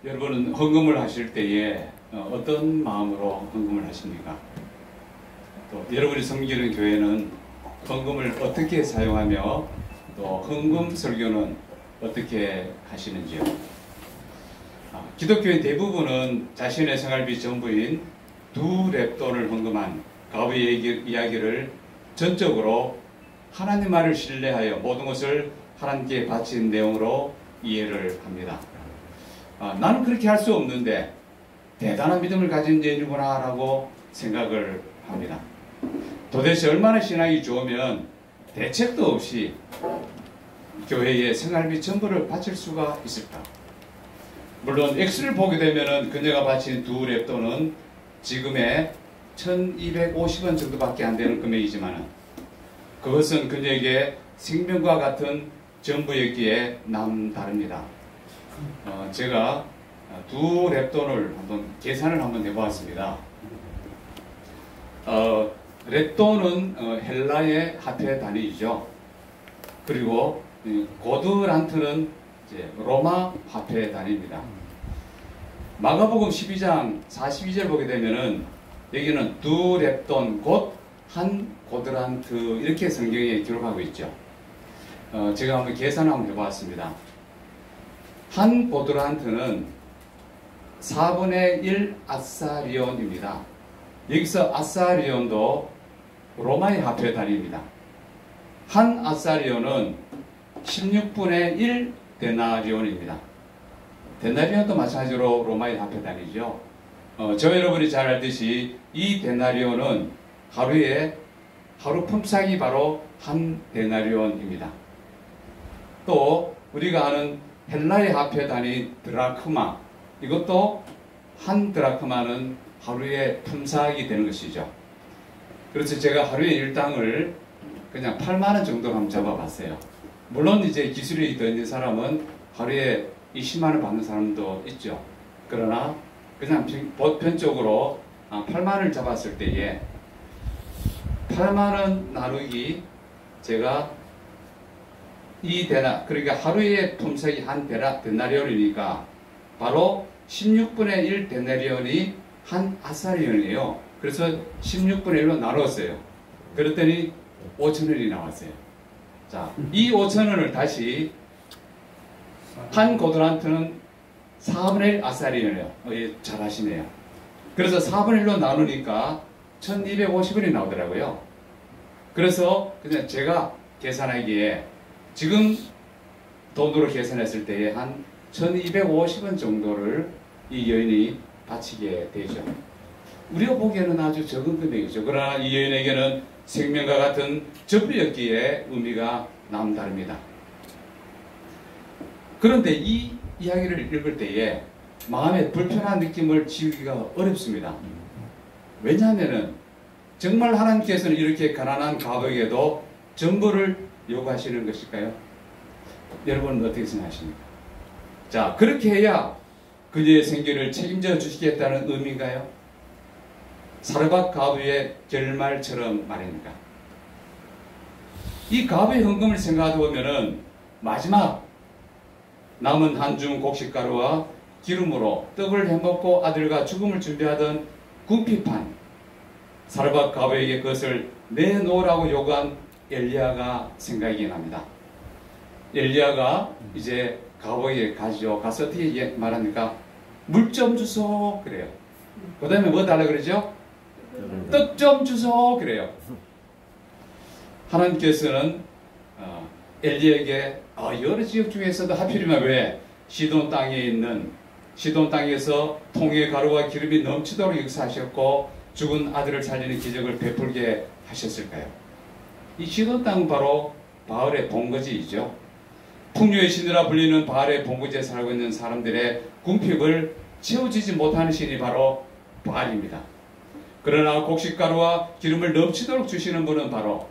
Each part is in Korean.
여러분은 헌금을 하실 때에 어떤 마음으로 헌금을 하십니까? 또 여러분이 섬기는 교회는 헌금을 어떻게 사용하며 또 헌금 설교는 어떻게 하시는지요? 기독교인 대부분은 자신의 생활비 전부인 두 랩돈을 헌금한 가부의 이야기를 전적으로 하나님 말을 신뢰하여 모든 것을 하나님께 바친 내용으로 이해를 합니다. 나는 그렇게 할 수 없는데 대단한 믿음을 가진 자이구나 라고 생각을 합니다. 도대체 얼마나 신앙이 좋으면 대책도 없이 교회에 생활비 전부를 바칠 수가 있을까? 물론 액수를 보게 되면 그녀가 바친 두 랩돈은 지금의 1250원 정도밖에 안 되는 금액이지만 그것은 그녀에게 생명과 같은 전부였기에 남다릅니다. 제가 두 랩돈을 한번 계산을 한번 해보았습니다. 랩돈은 헬라의 화폐 단위이죠. 그리고 고드란트는 이제 로마 화폐 단위입니다. 마가복음 12장 42절 보게 되면은 여기는 두 랩돈 곧 한 고드란트 이렇게 성경에 기록하고 있죠. 제가 한번 계산을 한번 해보았습니다. 한 고드란트는 4분의 1 아사리온입니다. 여기서 아사리온도 로마의 화폐 단위입니다. 한 아사리온은 16분의 1 데나리온입니다. 데나리온도 마찬가지로 로마의 화폐 단위죠. 저 여러분이 잘 알듯이 이 데나리온은 하루 품삯이 바로 한 데나리온입니다. 또 우리가 아는 헬라의 화폐 단위 드라크마, 이것도 한 드라크마는 하루의 품삯이 되는 것이죠. 그래서 제가 하루의 일당을 그냥 8만원 정도로 한번 잡아봤어요. 물론 이제 기술이 더 있는 사람은 하루에 20만원 받는 사람도 있죠. 그러나 그냥 보편적으로 8만원을 잡았을 때에 8만원 나누기 제가 그러니까 하루의 품삯이 한 데나리온이니까 바로 16분의 1 데나리온이 한 아사리온이에요. 그래서 16분의 1로 나눴어요. 그랬더니 5,000원이 나왔어요. 자, 이 5,000원을 다시 한 고드란트는 4분의 1 아사리온이에요. 잘 하시네요. 그래서 4분의 1로 나누니까 1250원이 나오더라고요. 그래서 그냥 제가 계산하기에 지금 돈으로 계산했을 때에 한 1250원 정도를 이 여인이 바치게 되죠. 우리가 보기에는 아주 적은 금액이죠. 그러나 이 여인에게는 생명과 같은 전부였기에 의미가 남다릅니다. 그런데 이 이야기를 읽을 때에 마음에 불편한 느낌을 지우기가 어렵습니다. 왜냐하면 정말 하나님께서는 이렇게 가난한 가부에게도 전부를 요구하시는 것일까요? 여러분은 어떻게 생각하십니까? 자, 그렇게 해야 그녀의 생계를 책임져 주시겠다는 의미인가요? 사르밧 가부의 결말처럼 말입니까? 이 가부의 헌금을 생각하다 보면은 마지막 남은 한 줌 곡식가루와 기름으로 떡을 해먹고 아들과 죽음을 준비하던 궁핍한 사르밧 가부에게 그것을 내놓으라고 요구한 엘리야가 생각이 납니다. 엘리야가 이제 가부에게 가죠. 가서 어떻게 말합니까? 물 좀 주소 그래요. 그 다음에 뭐 달라 그러죠? 떡 좀 주소 그래요. 하나님께서는 엘리야에게 여러 지역 중에서도 하필이면 왜 시돈 땅에서 통에 가루와 기름이 넘치도록 역사하셨고 죽은 아들을 살리는 기적을 베풀게 하셨을까요? 이 시돈 땅은 바로 바알의 본거지이죠. 풍요의 신이라 불리는 바알의 본거지에 살고 있는 사람들의 궁핍을 채워지지 못하는 신이 바로 바알입니다. 그러나 곡식가루와 기름을 넘치도록 주시는 분은 바로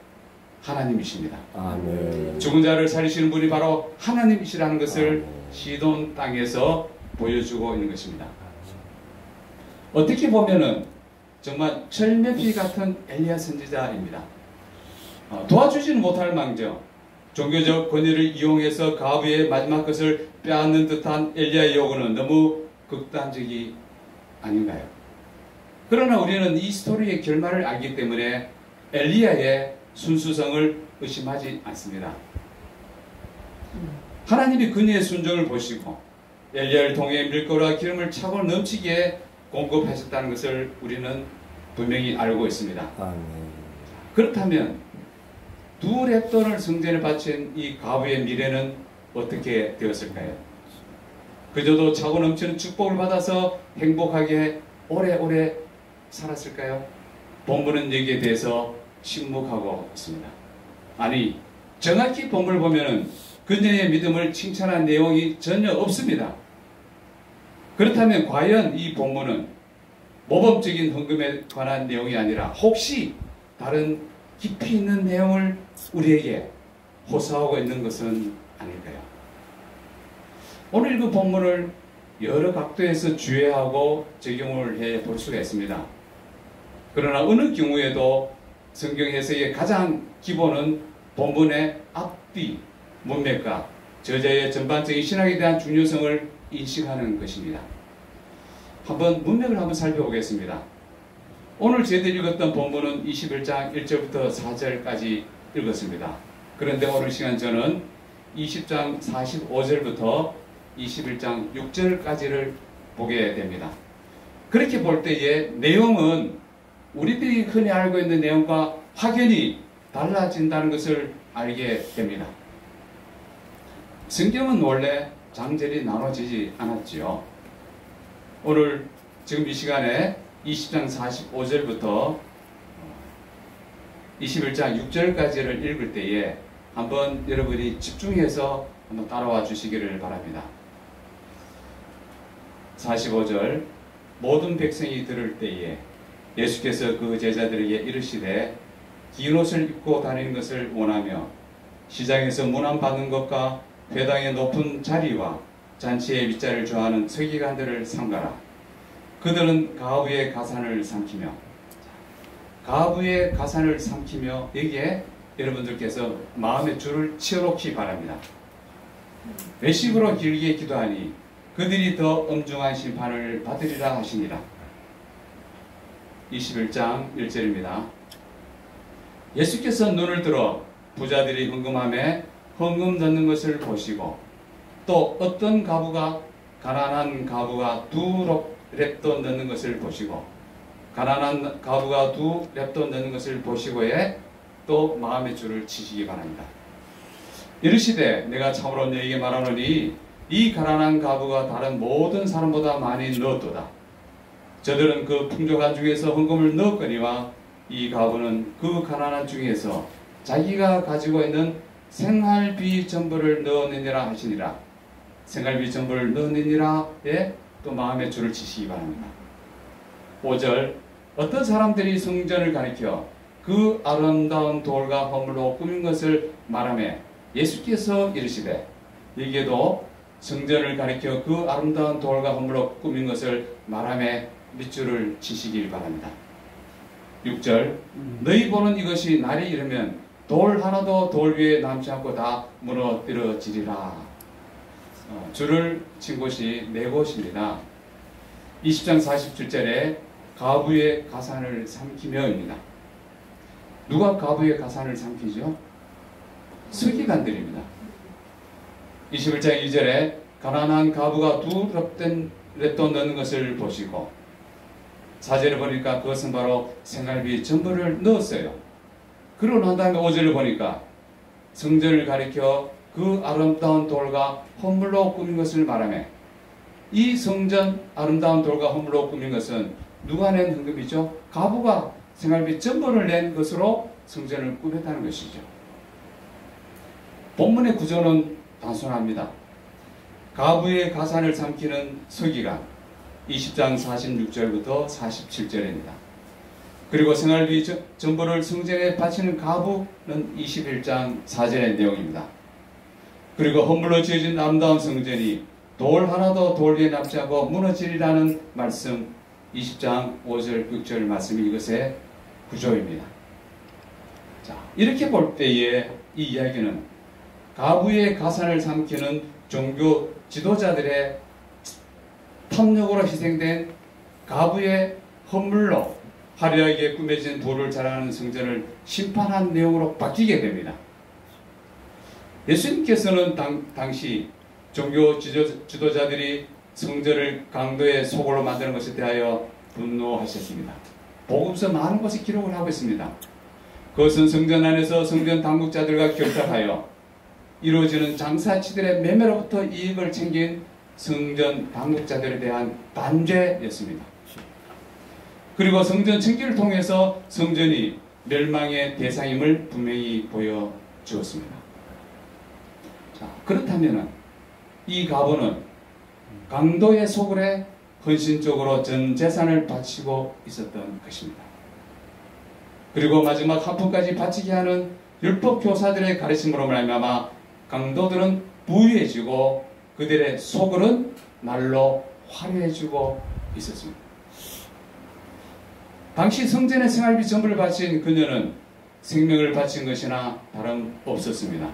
하나님이십니다. 아멘. 죽은 자를 살리시는 분이 바로 하나님이시라는 것을 아멘. 시돈 땅에서 보여주고 있는 것입니다. 어떻게 보면은 정말 철면피 같은 엘리야 선지자입니다. 도와주지는 못할 망정 종교적 권위를 이용해서 가부의 마지막 것을 빼앗는 듯한 엘리야의 요구는 너무 극단적이 아닌가요? 그러나 우리는 이 스토리의 결말을 알기 때문에 엘리야의 순수성을 의심하지 않습니다. 하나님이 그녀의 순종을 보시고 엘리야를 통해 밀가루와 기름을 차고 넘치게 공급하셨다는 것을 우리는 분명히 알고 있습니다. 그렇다면 두 렙돈을 성전에 바친 이 과부의 미래는 어떻게 되었을까요? 그저도 차고 넘치는 축복을 받아서 행복하게 오래오래 살았을까요? 본문은 여기에 대해서 침묵하고 있습니다. 아니, 정확히 본문을 보면 그녀의 믿음을 칭찬한 내용이 전혀 없습니다. 그렇다면 과연 이 본문은 모범적인 헌금에 관한 내용이 아니라 혹시 다른 깊이 있는 내용을 우리에게 호소하고 있는 것은 아닐까요? 오늘 그 본문을 여러 각도에서 주의하고 적용을 해 볼 수가 있습니다. 그러나 어느 경우에도 성경 해석의 가장 기본은 본문의 앞뒤, 문맥과 저자의 전반적인 신학에 대한 중요성을 인식하는 것입니다. 문맥을 한번 살펴보겠습니다. 오늘 저희들이 읽었던 본문은 21장 1절부터 4절까지 읽었습니다. 그런데 오늘 시간 저는 20장 45절부터 21장 6절까지를 보게 됩니다. 그렇게 볼 때의 내용은 우리들이 흔히 알고 있는 내용과 확연히 달라진다는 것을 알게 됩니다. 성경은 원래 장절이 나눠지지 않았지요. 오늘 지금 이 시간에 20장 45절부터 21장 6절까지를 읽을 때에 한번 여러분이 집중해서 한번 따라와 주시기를 바랍니다. 45절 모든 백성이 들을 때에 예수께서 그 제자들에게 이르시되 긴 옷을 입고 다니는 것을 원하며 시장에서 문안받는 것과 회당의 높은 자리와 잔치의 윗자리를 좋아하는 서기관들을 삼가라. 그들은 가부의 가산을 삼키며 여기에 여러분들께서 마음의 줄을 치어놓기 바랍니다. 외식으로 길게 기도하니 그들이 더 엄중한 심판을 받으리라 하시니라. 21장 1절입니다. 예수께서 눈을 들어 부자들이 헌금함에 헌금 넣는 것을 보시고 또 어떤 가난한 가부가 두 렙돈 넣는 것을 보시고 가난한 가부가 두 렙돈 넣는 것을 보시고에 또 마음의 줄을 치시기 바랍니다. 이르시되 내가 참으로 너희에게 말하노니 이 가난한 가부가 다른 모든 사람보다 많이 넣었도다. 저들은 그 풍족한 중에서 헌금을 넣었거니와 이 가부는 그 가난한 중에서 자기가 가지고 있는 생활비 전부를 넣었느니라 하시니라. 생활비 전부를 넣었느니라에 또 마음의 줄을 치시기 바랍니다. 5절 어떤 사람들이 성전을 가리켜 그 아름다운 돌과 허물로 꾸민 것을 말하며 예수께서 이르시되 여기에도 성전을 가리켜 그 아름다운 돌과 허물로 꾸민 것을 말하며 밑줄을 치시길 바랍니다. 6절 너희 보는 이것이 날이 이르면 돌 하나도 돌 위에 남지 않고 다 무너뜨려지리라. 줄을 친 곳이 네 곳입니다. 20장 47절에 가부의 가산을 삼키며입니다. 누가 가부의 가산을 삼키죠? 서기관들입니다. 21장 2절에 가난한 가부가 두 렙돈 넣는 것을 보시고 4절에 보니까 그것은 바로 생활비 전부를 넣었어요. 그러고 난 다음에 5절을 보니까 성전을 가리켜 그 아름다운 돌과 헌물로 꾸민 것을 말하며 이 성전 아름다운 돌과 헌물로 꾸민 것은 누가 낸 헌금이죠? 가부가 생활비 전부를 낸 것으로 성전을 꾸몄다는 것이죠. 본문의 구조는 단순합니다. 가부의 가산을 삼키는 서기관 20장 46절부터 47절입니다. 그리고 생활비 전부를 성전에 바치는 가부는 21장 4절의 내용입니다. 그리고 헌물로 지어진 아름다운 성전이 돌 하나도 돌 위에 남지 않고 무너지리라는 말씀 20장 5절 6절 말씀이 이것의 구조입니다. 자, 이렇게 볼 때에 이 이야기는 가부의 가산을 삼키는 종교 지도자들의 탐욕으로 희생된 가부의 헌물로 화려하게 꾸며진 부를 자랑하는 성전을 심판한 내용으로 바뀌게 됩니다. 예수님께서는 당시 종교 지도자들이 성전을 강도의 소굴로 만드는 것에 대하여 분노하셨습니다. 복음서 많은 곳에 기록을 하고 있습니다. 그것은 성전 안에서 성전 당국자들과 결탁하여 이루어지는 장사치들의 매매로부터 이익을 챙긴 성전 당국자들에 대한 단죄였습니다. 그리고 성전 청기를 통해서 성전이 멸망의 대상임을 분명히 보여주었습니다. 자, 그렇다면 이 가부는 강도의 소굴에 헌신적으로 전 재산을 바치고 있었던 것입니다. 그리고 마지막 한 푼까지 바치게 하는 율법 교사들의 가르침으로 말미암아 강도들은 부유해지고 그들의 소굴은 날로 화려해지고 있었습니다. 당시 성전의 생활비 전부를 바친 그녀는 생명을 바친 것이나 다름없었습니다.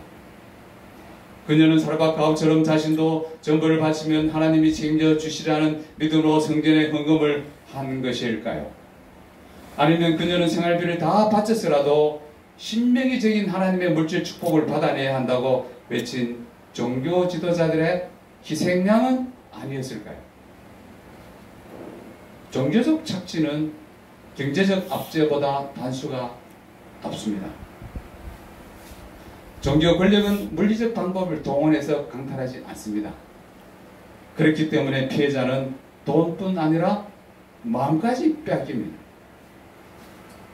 그녀는 사르밧 가부처럼 자신도 전부를 바치면 하나님이 책임져 주시라는 믿음으로 성전의 헌금을 한 것일까요? 아니면 그녀는 생활비를 다 바쳤으라도 신명기적인 하나님의 물질 축복을 받아내야 한다고 외친 종교 지도자들의 희생양은 아니었을까요? 종교적 착취는 경제적 압제보다 단수가 없습니다. 종교 권력은 물리적 방법을 동원해서 강탈하지 않습니다. 그렇기 때문에 피해자는 돈뿐 아니라 마음까지 빼앗깁니다.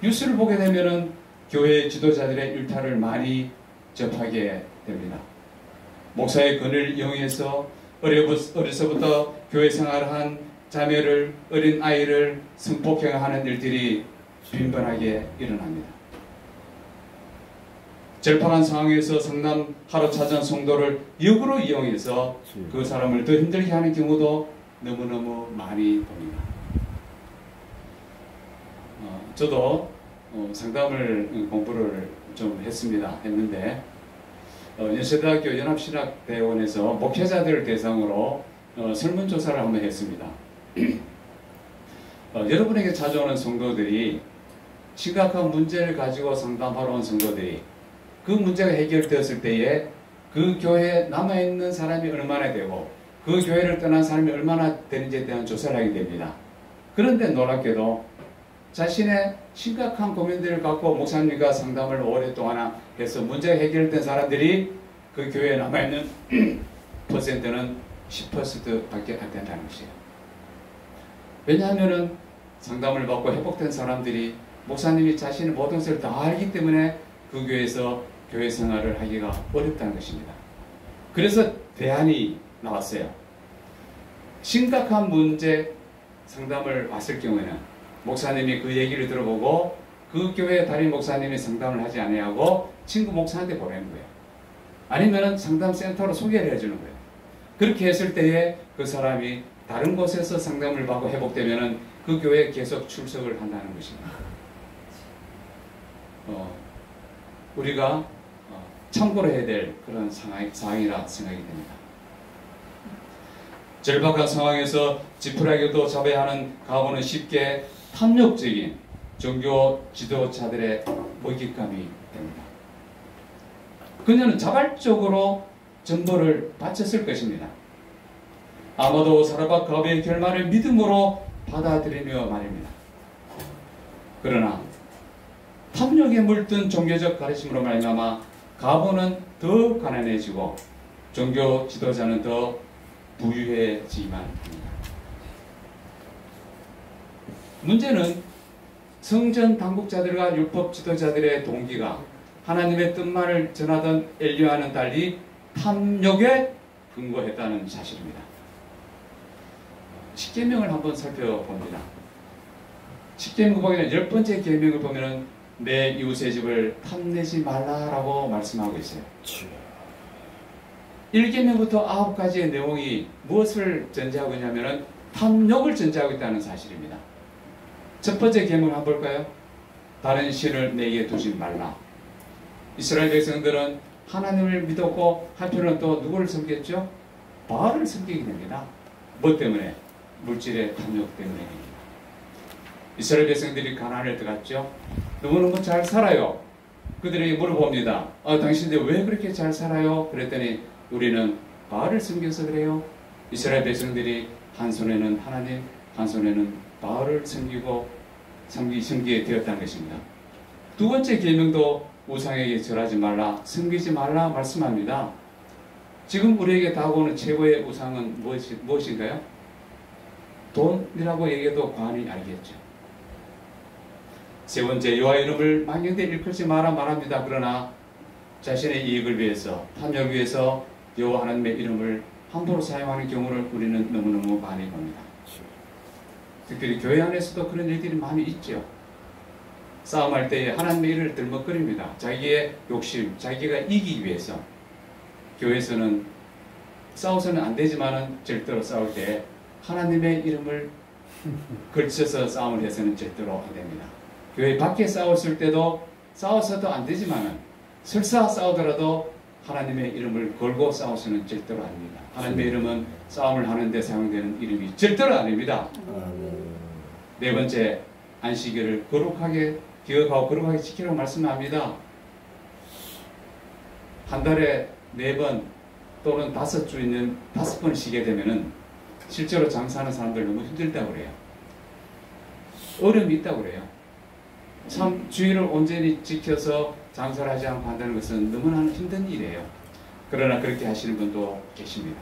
뉴스를 보게 되면 교회 지도자들의 일탈을 많이 접하게 됩니다. 목사의 권위를 이용해서 어려서부터 교회 생활을 한 자매를, 어린 아이를 성폭행하는 일들이 빈번하게 일어납니다. 절박한 상황에서 상담하러 찾은 성도를 역으로 이용해서 그 사람을 더 힘들게 하는 경우도 너무너무 많이 봅니다. 저도 상담을 공부를 좀 했는데 연세대학교 연합신학대원에서 목회자들을 대상으로 설문조사를 한번 했습니다. 여러분에게 찾아오는 성도들이 심각한 문제를 가지고 상담하러 온 성도들이 그 문제가 해결되었을 때에 그 교회에 남아있는 사람이 얼마나 되고 그 교회를 떠난 사람이 얼마나 되는지에 대한 조사를 하게 됩니다. 그런데 놀랍게도 자신의 심각한 고민들을 갖고 목사님과 상담을 오랫동안 해서 문제가 해결된 사람들이 그 교회에 남아있는 퍼센트는 10%밖에 안 된다는 것이에요. 왜냐하면 상담을 받고 회복된 사람들이 목사님이 자신의 모든 것을 다 알기 때문에 그 교회에서 교회 생활을 하기가 어렵다는 것입니다. 그래서 대안이 나왔어요. 심각한 문제 상담을 왔을 경우에는 목사님이 그 얘기를 들어보고 그 교회 담임 목사님이 상담을 하지 아니하고 친구 목사한테 보내는 거예요. 아니면 상담센터로 소개를 해주는 거예요. 그렇게 했을 때에 그 사람이 다른 곳에서 상담을 받고 회복되면 그 교회에 계속 출석을 한다는 것입니다. 우리가 참고로 해야 될 그런 상황이라 생각이 됩니다. 절박한 상황에서 지푸라기도 잡아야 하는 가부는 쉽게 탐욕적인 종교 지도자들의 먹잇감이 됩니다. 그녀는 자발적으로 전보를 바쳤을 것입니다. 아마도 사르밧 가부의 결말을 믿음으로 받아들이며 말입니다. 그러나 탐욕에 물든 종교적 가르침으로 말미암아 가부는 더 가난해지고 종교 지도자는 더 부유해지기만 합니다. 문제는 성전 당국자들과 율법 지도자들의 동기가 하나님의 뜻만을 전하던 엘리야와는 달리 탐욕에 근거했다는 사실입니다. 십계명을 한번 살펴봅니다. 십계명 보기에는 10번째 계명을 보면은 내 이웃의 집을 탐내지 말라라고 말씀하고 있어요. 1계명부터 9가지의 내용이 무엇을 전제하고 있냐면 탐욕을 전제하고 있다는 사실입니다. 첫 번째 계명을 한번 볼까요? 다른 신을 내게 두지 말라. 이스라엘 백성들은 하나님을 믿었고 한편으로는 또 누구를 섬겼죠? 바알을 섬기게 됩니다. 뭐 때문에? 물질의 탐욕 때문입니다. 이스라엘 백성들이 가나안에 들어갔죠. 너무너무 잘 살아요. 그들에게 물어봅니다. 당신들 왜 그렇게 잘 살아요? 그랬더니 우리는 바알을 섬겨서 그래요. 이스라엘 백성들이 한 손에는 하나님, 한 손에는 바알을 섬기게 되었다는 것입니다. 두 번째 계명도 우상에게 절하지 말라, 섬기지 말라 말씀합니다. 지금 우리에게 다가오는 최고의 우상은 무엇인가요? 돈이라고 얘기해도 과언이 아니겠죠. 세 번째, 여호와 이름을 망령되이 일컬지 마라 말합니다. 그러나 자신의 이익을 위해서, 탐욕을 위해서 여호와 하나님의 이름을 함부로 사용하는 경우를 우리는 너무너무 많이 봅니다. 특히 교회 안에서도 그런 일들이 많이 있죠. 싸움할 때에 하나님의 이름을 들먹거립니다. 자기의 욕심, 자기가 이기기 위해서. 교회에서는 싸워서는 안 되지만은 절대로 싸울 때 하나님의 이름을 걸쳐서 싸움을 해서는 절대로 안 됩니다. 교회 밖에 싸웠을 때도 싸워서도 안 되지만은 설사 싸우더라도 하나님의 이름을 걸고 싸워서는 절대로 아닙니다. 하나님의 이름은 싸움을 하는데 사용되는 이름이 절대로 아닙니다. 네 번째, 안식일을 거룩하게 기억하고 거룩하게 지키라고 말씀합니다. 한 달에 4번 또는 5번 쉬게 되면은 실제로 장사하는 사람들 너무 힘들다고 그래요. 어려움이 있다고 그래요. 참 주의를 온전히 지켜서 장사를 하지 않고 한다는 것은 너무나 힘든 일이에요. 그러나 그렇게 하시는 분도 계십니다.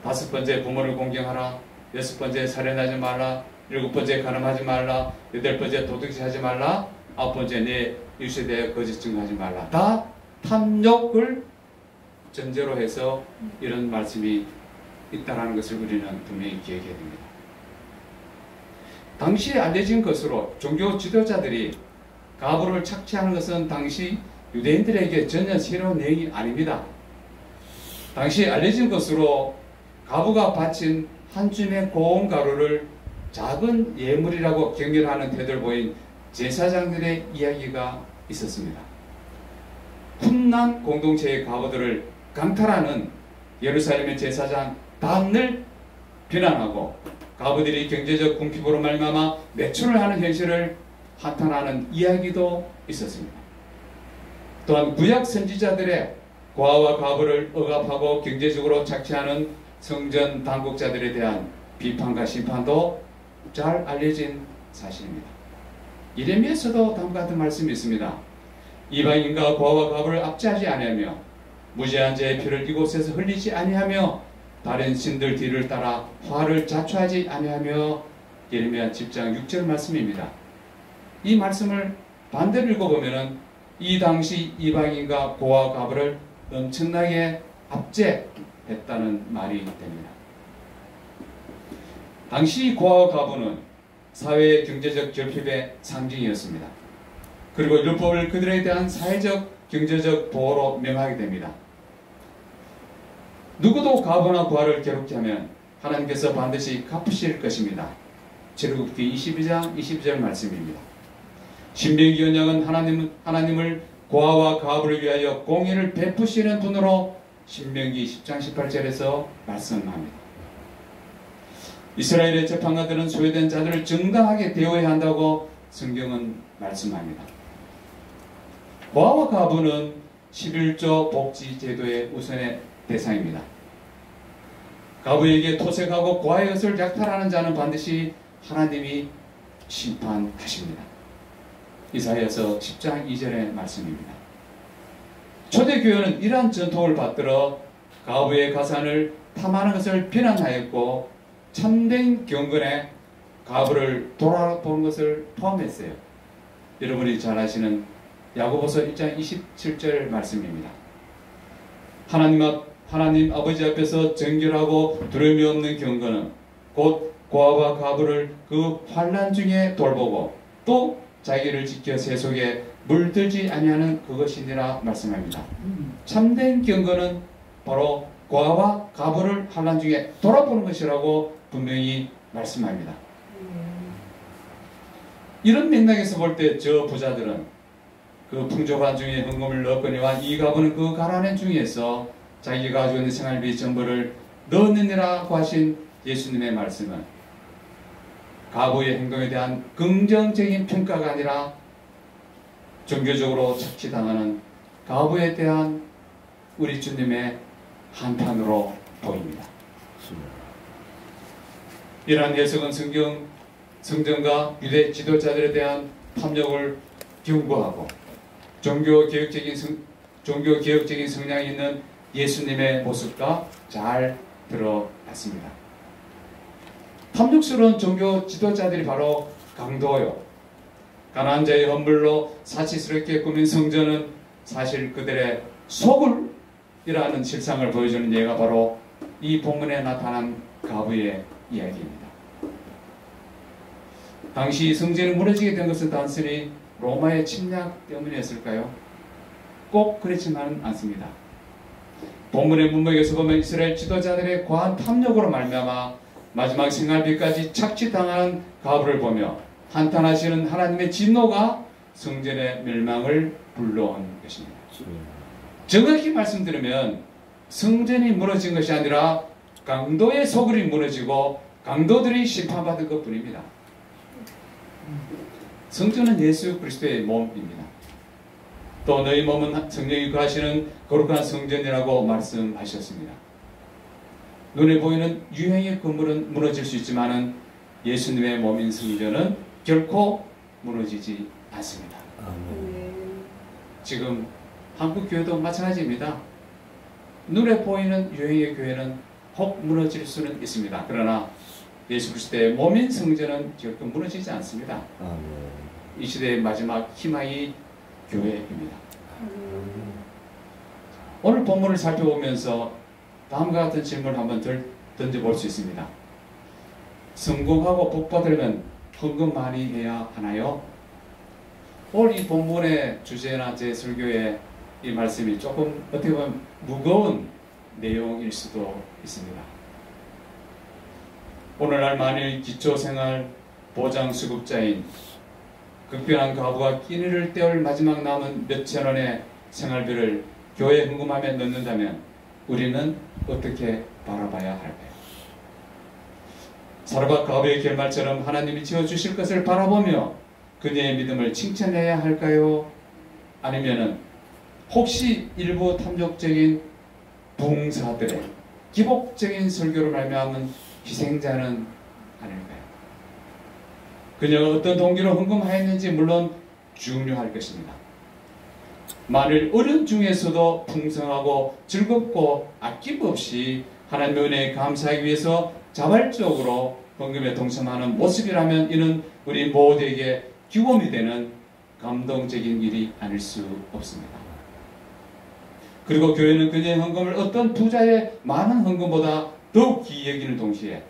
5번째, 부모를 공경하라. 6번째, 살인하지 말라. 7번째, 간음하지 말라. 8번째, 도둑질하지 말라. 9번째, 내 이웃에 대해 거짓 증거하지 말라. 다 탐욕을 전제로 해서 이런 말씀이 있다는 것을 우리는 분명히 기억해야 됩니다. 당시에 알려진 것으로 종교 지도자들이 가부를 착취하는 것은 당시 유대인들에게 전혀 새로운 내용이 아닙니다. 당시 알려진 것으로 가부가 바친 한 줌의 고운 가루를 작은 예물이라고 경멸하는 태도를 보인 제사장들의 이야기가 있었습니다. 훗난 공동체의 가부들을 강탈하는 예루살렘의 제사장 단을 비난하고 가부들이 경제적 궁핍으로 말미암아 매출을 하는 현실을 한탄하는 이야기도 있었습니다. 또한 구약 선지자들의 고아와 가부를 억압하고 경제적으로 착취하는 성전 당국자들에 대한 비판과 심판도 잘 알려진 사실입니다. 예레미야에서도 다음과 같은 말씀이 있습니다. 이방인과 고아와 가부를 압제하지 아니하며 무죄한 자의 피를 이곳에서 흘리지 아니하며 다른 신들 뒤를 따라 화를 자초하지 아니하며 예레미야 10장 6절 말씀입니다. 이 말씀을 반대로 읽어보면 이 당시 이방인과 고아 가부를 엄청나게 압제했다는 말이 됩니다. 당시 고아와 가부는 사회의 경제적 결핍의 상징이었습니다. 그리고 율법을 그들에 대한 사회적 경제적 보호로 명하게 됩니다. 누구도 가부나 고아를 괴롭게 하면 하나님께서 반드시 갚으실 것입니다. 출애굽기 22장 22절 말씀입니다. 신명기 언약은 하나님을 고아와 가부를 위하여 공의를 베푸시는 분으로 신명기 10장 18절에서 말씀합니다. 이스라엘의 재판관들은 소외된 자들을 정당하게 대우해야 한다고 성경은 말씀합니다. 고아와 가부는 11조 복지 제도의 우선의 대상입니다. 가부에게 토색하고 고아의 것을 약탈하는 자는 반드시 하나님이 심판하십니다. 이사야서 10장 2절의 말씀입니다. 초대교회는 이러한 전통을 받들어 가부의 가산을 탐하는 것을 비난하였고 참된 경건에 가부를 돌아보는 것을 포함했어요. 여러분이 잘 아시는 야고보서 1장 27절 말씀입니다. 하나님 아버지 앞에서 정결하고 두려움이 없는 경건은 곧 고아와 가부를 그 환난 중에 돌보고 또 자기를 지켜 세속에 물들지 아니하는 그것이니라 말씀합니다. 참된 경건은 바로 고아와 가부를 환난 중에 돌아보는 것이라고 분명히 말씀합니다. 이런 맥락에서 볼 때 저 부자들은 그 풍족한 중에 헌금을 넣었거니와 이 가부는 그 가난한 중에서 자기가 가지고 있는 생활비 전부를 넣느니라고 하신 예수님의 말씀은 가부의 행동에 대한 긍정적인 평가가 아니라 종교적으로 착취당하는 가부에 대한 우리 주님의 한탄으로 보입니다. 이러한 해석은 성전과 유대 지도자들에 대한 탐욕을 경고하고 종교개혁적인 성향이 있는 예수님의 모습과 잘 들어맞습니다. 탐욕스러운 종교 지도자들이 바로 강도요. 가난한 자의 헌물로 사치스럽게 꾸민 성전은 사실 그들의 소굴이라는 실상을 보여주는 예가 바로 이 본문에 나타난 가부의 이야기입니다. 당시 성전이 무너지게 된 것은 단순히 로마의 침략 때문이었을까요? 꼭 그렇지만은 않습니다. 본문의 문맥에서 보면 이스라엘 지도자들의 과한 탐욕으로 말미암아 마지막 생활비까지 착취당하는 가부를 보며 한탄하시는 하나님의 진노가 성전의 멸망을 불러온 것입니다. 정확히 말씀드리면 성전이 무너진 것이 아니라 강도의 소굴이 무너지고 강도들이 심판받을 것뿐입니다. 성전은 예수 그리스도의 몸입니다. 또 너희 몸은 성령이 거하시는 거룩한 성전이라고 말씀하셨습니다. 눈에 보이는 유행의 건물은 무너질 수 있지만은 예수님의 몸인 성전은 결코 무너지지 않습니다. 지금 한국 교회도 마찬가지입니다. 눈에 보이는 유행의 교회는 혹 무너질 수는 있습니다. 그러나 예수 그리스도의 몸인 성전은 결코 무너지지 않습니다. 이 시대의 마지막 희망이 교회입니다. 오늘 본문을 살펴보면서 다음과 같은 질문을 한번 던져볼 수 있습니다. 성공하고 복받으려면 헌금 많이 해야 하나요? 오늘 이 본문의 주제나 제 설교의 이 말씀이 조금 어떻게 보면 무거운 내용일 수도 있습니다. 오늘날 만일 기초생활 보장수급자인 극변한 가부가 끼니를 때울 마지막 남은 몇천 원의 생활비를 교회 헌금함에 넣는다면 우리는 어떻게 바라봐야 할까요? 사르밧 가부의 결말처럼 하나님이 지어주실 것을 바라보며 그녀의 믿음을 칭찬해야 할까요? 아니면은 혹시 일부 탐욕적인 부흥사들의 기복적인 설교로 말미암은 희생자는 아닐까요? 그녀가 어떤 동기로 헌금하였는지 물론 중요할 것입니다. 만일 어려움 중에서도 풍성하고 즐겁고 아낌없이 하나님의 은혜에 감사하기 위해서 자발적으로 헌금에 동참하는 모습이라면 이는 우리 모두에게 규범이 되는 감동적인 일이 아닐 수 없습니다. 그리고 교회는 그녀의 헌금을 어떤 부자의 많은 헌금보다 더욱 귀히 여기는 동시에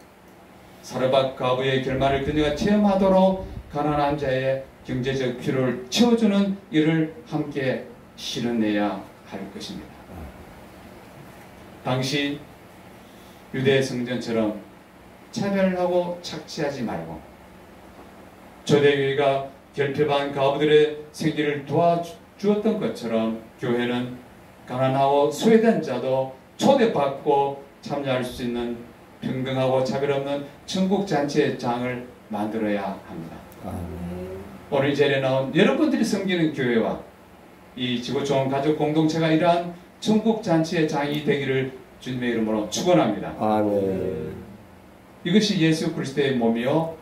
사르밧 가부의 결말을 그녀가 체험하도록 가난한 자의 경제적 필요를 채워주는 일을 함께 실현해야 할 것입니다. 당시 유대 성전처럼 차별하고 착취하지 말고 초대교회가 결핍한 가부들의 생기를 도와주었던 것처럼 교회는 가난하고 소외된 자도 초대받고 참여할 수 있는 평등하고 차별 없는 천국잔치의 장을 만들어야 합니다. 오늘 이 자리에 나온 여러분들이 섬기는 교회와 이 지구촌 가족 공동체가 이러한 천국잔치의 장이 되기를 주님의 이름으로 축원합니다. 이것이 예수 그리스도의 몸이요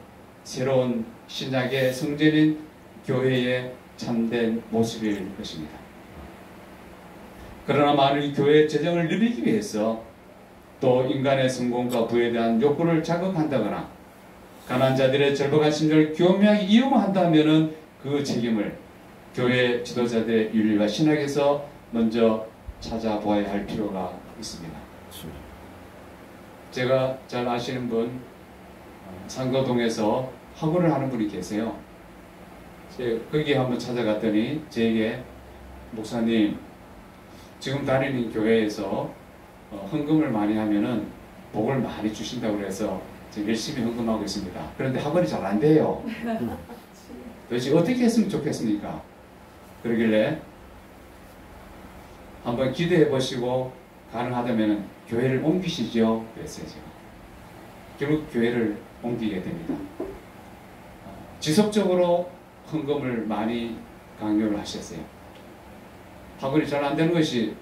새로운 신약의 성전인 교회의 참된 모습일 것입니다. 그러나 많은 교회의 재정을 늘리기 위해서 또 인간의 성공과 부에 대한 욕구를 자극한다거나 가난한 자들의 절박한 심정을 교묘하게 이용한다면 그 책임을 교회 지도자들의 윤리와 신학에서 먼저 찾아보아야 할 필요가 있습니다. 제가 잘 아시는 분 상거동에서 학원을 하는 분이 계세요. 제가 거기에 한번 찾아갔더니 저에게 목사님 지금 다니는 교회에서 헌금을 많이 하면은 복을 많이 주신다고 그래서 지금 열심히 헌금하고 있습니다. 그런데 학원이 잘 안 돼요. 도대체 어떻게 했으면 좋겠습니까? 그러길래 한번 기도해 보시고 가능하다면 교회를 옮기시죠. 그랬어요. 제가. 결국 교회를 옮기게 됩니다. 지속적으로 헌금을 많이 강요를 하셨어요. 학원이 잘 안 되는 것이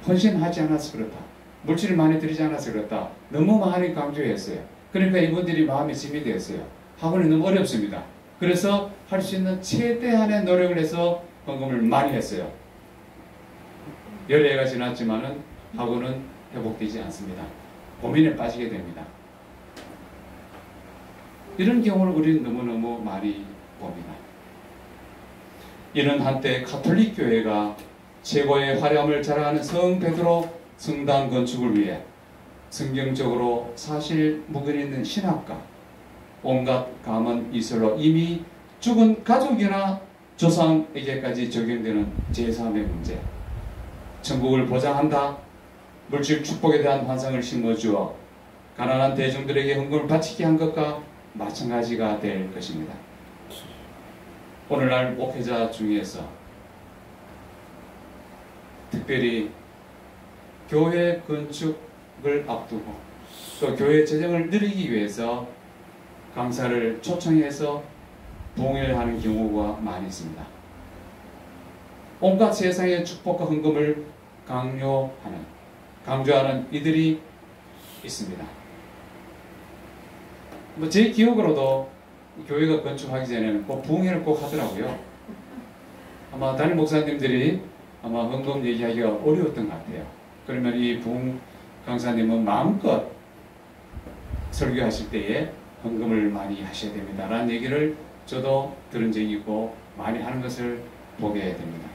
헌신하지 않아서 그렇다. 물질을 많이 들이지 않아서 그렇다. 너무 많이 강조했어요. 그러니까 이분들이 마음이 짐이 되었어요. 학원이 너무 어렵습니다. 그래서 할 수 있는 최대한의 노력을 해서 헌금을 많이 했어요. 열애가 지났지만은 학원은 회복되지 않습니다. 고민에 빠지게 됩니다. 이런 경우를 우리는 너무너무 많이 봅니다. 이는 한때 가톨릭 교회가 최고의 화려함을 자랑하는 성 베드로 성당 건축을 위해 성경적으로 사실 무근이 있는 신학과 온갖 감언 이설로 이미 죽은 가족이나 조상에게까지 적용되는 제3의 문제, 천국을 보장한다, 물질 축복에 대한 환상을 심어주어 가난한 대중들에게 헌금을 바치게 한 것과 마찬가지가 될 것입니다. 오늘날 목회자 중에서 특별히 교회 건축을 앞두고 또 교회 재정을 늘리기 위해서 강사를 초청해서 동의하는 경우가 많이 있습니다. 온갖 세상의 축복과 헌금을 강조하는 이들이 있습니다. 제 기억으로도 교회가 건축하기 전에는 꼭 부흥회를 꼭 하더라고요. 아마 담임 목사님들이 아마 헌금 얘기하기가 어려웠던 것 같아요. 그러면 이 부흥 강사님은 마음껏 설교하실 때에 헌금을 많이 하셔야 됩니다 라는 얘기를 저도 들은 적이 있고 많이 하는 것을 보게 됩니다.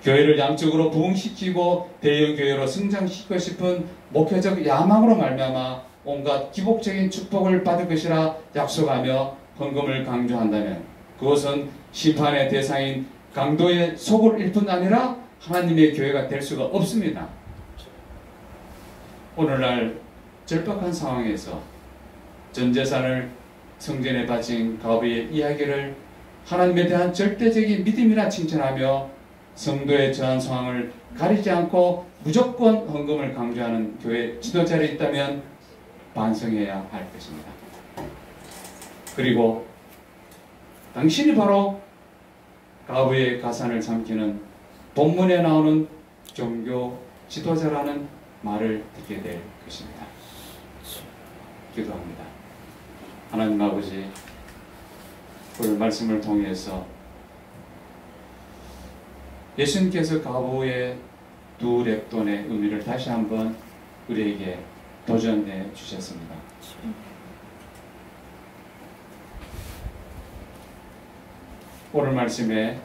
교회를 양쪽으로 부흥시키고 대형교회로 성장시키고 싶은 목회적 야망으로 말미암아 온갖 기복적인 축복을 받을 것이라 약속하며 헌금을 강조한다면 그것은 심판의 대상인 강도의 속을 일 뿐 아니라 하나님의 교회가 될 수가 없습니다. 오늘날 절박한 상황에서 전 재산을 성전에 바친 가부의 이야기를 하나님에 대한 절대적인 믿음이라 칭찬하며 성도의 저한 상황을 가리지 않고 무조건 헌금을 강조하는 교회 지도자들이 있다면 반성해야 할 것입니다. 그리고 당신이 바로 가부의 가산을 삼키는 본문에 나오는 종교 지도자라는 말을 듣게 될 것입니다. 기도합니다. 하나님 아버지, 오늘 말씀을 통해서 예수님께서 가부의 두 렙돈의 의미를 다시 한번 우리에게 도전해 주셨습니다. 오늘 말씀에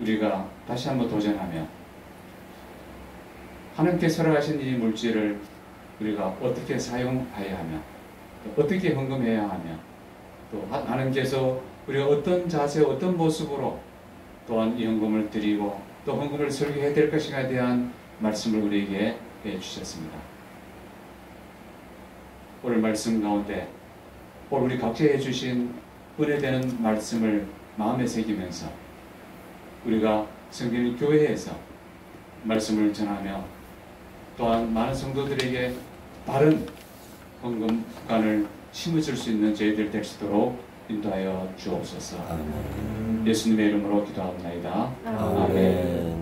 우리가 다시 한번 도전하며 하나님께서 허락하신 이 물질을 우리가 어떻게 사용해야 하며 어떻게 헌금해야 하며 또 하나님께서 우리가 어떤 자세 어떤 모습으로 또한 이 헌금을 드리고 또 헌금을 설교해야 될 것인가에 대한 말씀을 우리에게 해주셨습니다. 오늘 말씀 가운데 오늘 우리 각자에 주신 은혜되는 말씀을 마음에 새기면서 우리가 성경 교회에서 말씀을 전하며 또한 많은 성도들에게 바른 헌금관을 심어줄 수 있는 저희들 될 수 있도록 인도하여 주옵소서. 예수님의 이름으로 기도합니다. 아멘.